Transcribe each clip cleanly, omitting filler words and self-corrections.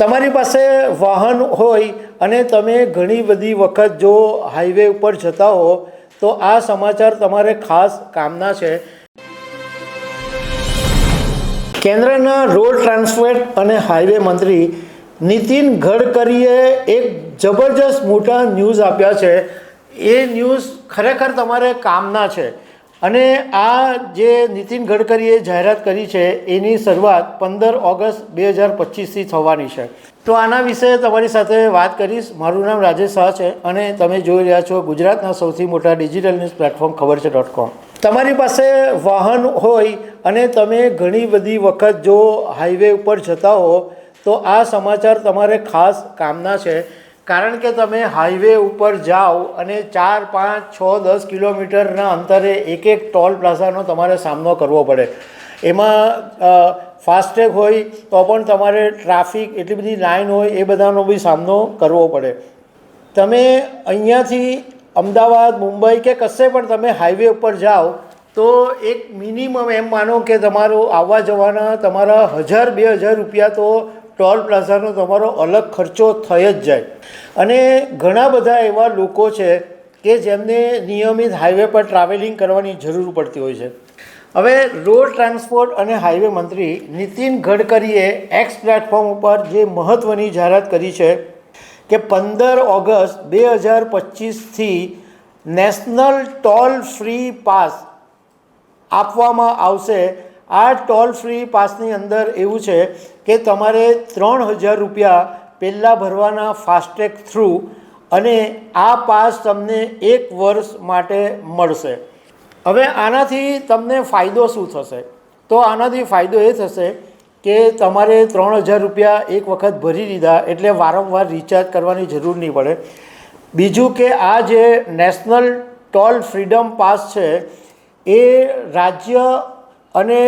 તમારી પાસે વાહન હોય અને તમે ઘણી બધી વખત જો હાઈવે ઉપર જતા હો તો આ સમાચાર તમારે ખાસ કામના છે। કેન્દ્રના રોડ ટ્રાન્સપોર્ટ અને હાઈવે મંત્રી નીતિન ગડકરીએ એક જબરજસ્ત મોટા ન્યૂઝ આપ્યા છે। એ ન્યૂઝ ખરેખર તમારે કામના છે અને આ જે નીતિન ગડકરીએ જાહેરાત કરી છે એની શરૂઆત 15 ઓગસ્ટ 2025થી થવાની છે। તો આના વિશે તમારી સાથે વાત કરીશ। મારું નામ રાજેશ શાહ છે અને તમે જોઈ રહ્યા છો ગુજરાતના સૌથી મોટા ડિજિટલ ન્યૂઝ પ્લેટફોર્મ ખબર છે.com। તમારી પાસે વાહન હોય અને તમે ઘણી બધી વખત જો હાઈવે ઉપર જતા હો તો આ સમાચાર તમારે ખાસ કામના છે। કારણ કે તમે હાઈવે ઉપર જાઓ અને 4, 5, 6, 10 કિલોમીટરના અંતરે એક ટોલ પ્લાઝાનો તમારે સામનો કરવો પડે। એમાં ફાસ્ટેગ હોય તો પણ તમારે ટ્રાફિક એટલી બધી લાઈન હોય એ બધાનો બી સામનો કરવો પડે। તમે અહીંયાથી અમદાવાદ, મુંબઈ કે કશે પણ તમે હાઈવે ઉપર જાઓ તો એક મિનિમમ એમ માનો કે તમારું આવવા જવાના તમારા 1000-2000 રૂપિયા તો ટોલ પ્લાઝાનો તમારો અલગ ખર્ચો થઈ જ જાય। અને ઘણા બધા એવા લોકો છે કે જેમને નિયમિત હાઈવે પર ટ્રાવેલિંગ કરવાની જરૂર પડતી હોય છે। હવે રોડ ટ્રાન્સપોર્ટ અને હાઈવે મંત્રી નીતિન ગડકરીએ એક્સ પ્લેટફોર્મ ઉપર જે મહત્ત્વની જાહેરાત કરી છે કે 15 ઓગસ્ટ 2025થી નેશનલ ટોલ ફ્રી પાસ આપવામાં આવશે। આ ટોલ ફ્રી પાસની અંદર એવું છે કે તમારે 3000 રૂપિયા પહેલાં ભરવાના ફાસ્ટેગ થ્રુ અને આ પાસ તમને 1 વર્ષ માટે મળશે। હવે આનાથી તમને ફાયદો શું થશે? તો આનાથી ફાયદો એ થશે કે તમારે 3000 રૂપિયા એક વખત ભરી દીધા એટલે વારંવાર રિચાર્જ કરવાની જરૂર નહીં પડે। બીજું કે આ જે નેશનલ ટોલ ફ્રીડમ પાસ છે એ રાજ્ય અને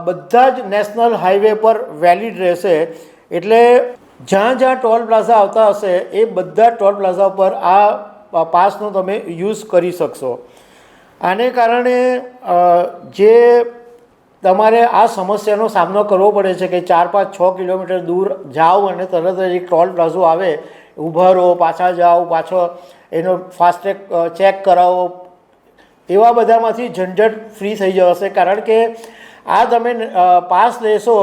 બધા જ નેશનલ હાઈવે પર વેલિડ રહેશે। એટલે જ્યાં જ્યાં ટોલ પ્લાઝા આવતા હશે એ બધા ટોલ પ્લાઝા પર આ પાસનો તમે યુઝ કરી શકશો। આને કારણે જે તમારે આ સમસ્યાનો સામનો કરવો પડે છે કે 4, 5, 6 કિલોમીટર દૂર જાઓ અને તરત જ એક ટોલ પ્લાઝો આવે, ઊભા રહો, પાછા જાઓ, પાછો એનો ફાસ્ટેગ ચેક કરાવો, એવા બધામાંથી ઝંઝટ ફ્રી થઈ જશે। કારણ કે આ તમે પાસ લેશો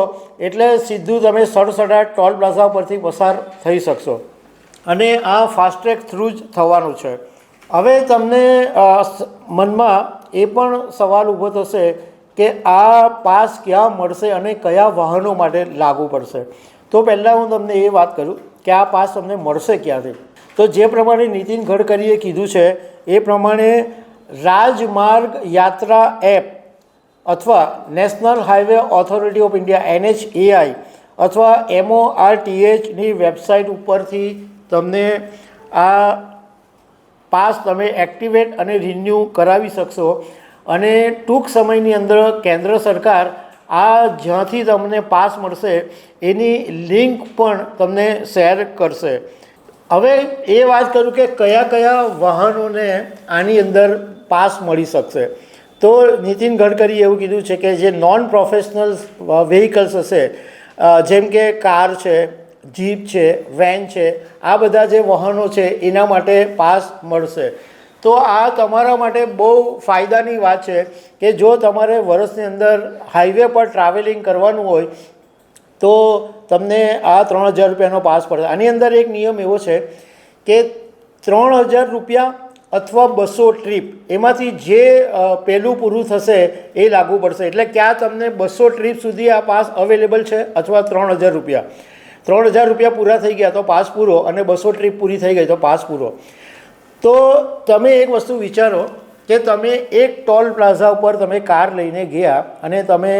એટલે સીધું તમે સડસડાટ ટોલ પ્લાઝા પરથી પસાર થઈ શકશો અને આ ફાસ્ટેગ થ્રુ જ થવાનું છે। હવે તમને મનમાં એ પણ સવાલ ઊભો થશે કે આ પાસ ક્યાં મળશે અને કયા વાહનો માટે લાગુ પડશે? તો પહેલાં હું તમને એ વાત કરું કે આ પાસ તમને મળશે ક્યાંથી? તો જે પ્રમાણે નીતિન ગડકરીએ કીધું છે એ પ્રમાણે રાજમાર્ગ યાત્રા એપ અથવા national highway authority of India NHAI અથવા MORTHની વેબસાઇટ ઉપરથી તમને આ પાસ તમે એક્ટિવેટ અને રિન્યૂ કરાવી શકશો। અને ટૂંક સમયની અંદર કેન્દ્ર સરકાર આ જ્યાંથી તમને પાસ મળશે એની લિંક પણ તમને શેર કરશે। હવે એ વાત કરું કે કયા કયા વાહનોને આની અંદર પાસ મળી શકશે? તો નીતિન ગડકરીએ એવું કીધું છે કે જે નોન પ્રોફેશનલ વ્હીકલ્સ હશે જેમ કે કાર છે, જીપ છે, વેન છે, આ બધા જે વાહનો છે એના માટે પાસ મળશે। તો આ તમારા માટે બહુ ફાયદાની વાત છે કે જો તમારે વર્ષની અંદર હાઈવે પર ટ્રાવેલિંગ કરવાનું હોય તો તમને આ 3000 રૂપિયાનો પાસ પડશે। આની અંદર એક નિયમ એવો છે કે 3000 રૂપિયા અથવા 200 ટ્રીપ એમાંથી જે પહેલું પૂરું થશે એ લાગુ પડશે। એટલે ક્યાં તમને 200 ટ્રીપ સુધી આ પાસ અવેલેબલ છે અથવા 3000 રૂપિયા? 3000 રૂપિયા પૂરા થઈ ગયા તો પાસ પૂરો અને 200 ટ્રીપ પૂરી થઈ ગઈ તો પાસ પૂરો। તો તમે એક વસ્તુ વિચારો કે તમે એક ટોલ પ્લાઝા ઉપર તમે કાર લઈને ગયા અને તમે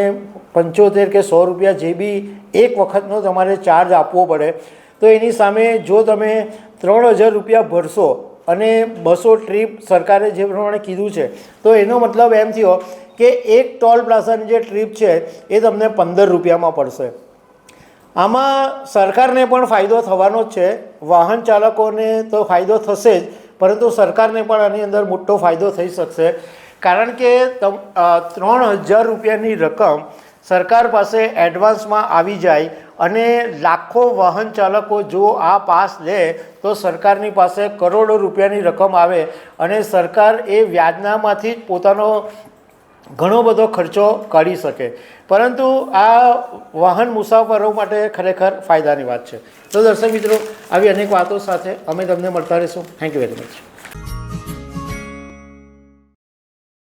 75 કે 100 રૂપિયા જે બી એક વખતનો તમારે ચાર્જ આપવો પડે તો એની સામે જો તમે 3000 રૂપિયા ભરશો અને 200 ટ્રીપ સરકારે જે પ્રમાણે કીધું છે તો એનો મતલબ એમ થયો કે એક ટોલ પ્લાઝાની જે ટ્રીપ છે એ તમને 15 રૂપિયામાં પડશે। આમાં સરકારને પણ ફાયદો થવાનો જ છે, વાહન ચાલકોને તો ફાયદો થશે જ, પરંતુ સરકારને પણ આની અંદર મોટો ફાયદો થઈ શકશે। કારણ કે 3000 રૂપિયાની રકમ સરકાર પાસે એડવાન્સમાં આવી જાય અને લાખો વાહન ચાલકો જો આ પાસ લે તો સરકારની પાસે કરોડો રૂપિયાની રકમ આવે અને સરકાર એ વ્યાજનામાંથી જ પોતાનો ઘણો બધો ખર્ચો કાઢી શકે. પરંતુ આ વાહન મુસાફરો માટે ખરેખર ફાયદાની વાત છે. તો દર્શક મિત્રો, આવી અનેક વાતો સાથે અમે તમને મળતા રહીશું. Thank you very much.